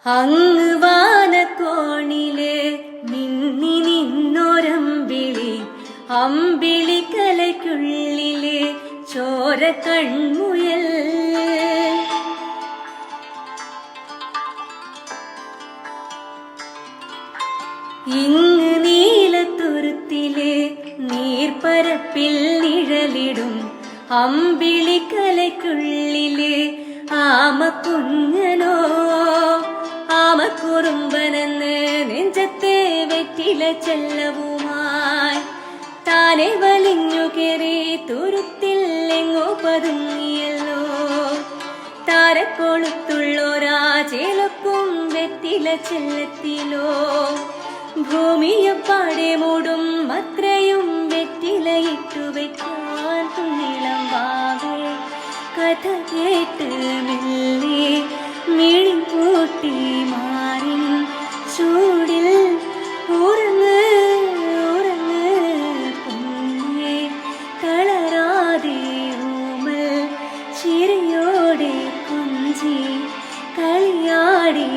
അങ്ങ് വാനക്കോണില് മിന്നി നിന്നൊരമ്പിളി, അമ്പിളിക്കലയ്ക്കുള്ളില് ചോര കൺമുയൽ. ഇങ്ങ് നീലത്തുരുത്തിലെ നീർപ്പരപ്പിൽ നിഴലിടും അമ്പിളിക്കലയ്ക്കുള്ളില് ആമക്കുഞ്ഞനോ, ആമക്കുറുമ്പനെന്ന് നെഞ്ചത്തെ വെറ്റില ചെല്ലവുമായി താനെ വലിഞ്ഞു കയറി തുരുത്തിൽ എങ്ങോ പതുങ്ങിയല്ലോ. താരക്കൊളുത്തുള്ളൊരാചേലക്കും വെറ്റില ചെല്ലത്തിലോ. ഭൂമിയെപ്പാടെ മൂടും അത്രയും വെറ്റിലയിട്ടു വയ്ക്കാൻ തുന്നിളം വാവേ. കഥ കേട്ട് മെല്ലെ മിഴി പൂട്ടി മാറിൻ ചൂടിൽ ഉറങ്ങ് ഉറങ്ങ് കുഞ്ഞേ. തളരാതെ ഓമൽ ചിരിയോടെ കുഞ്ചി കളിയാടി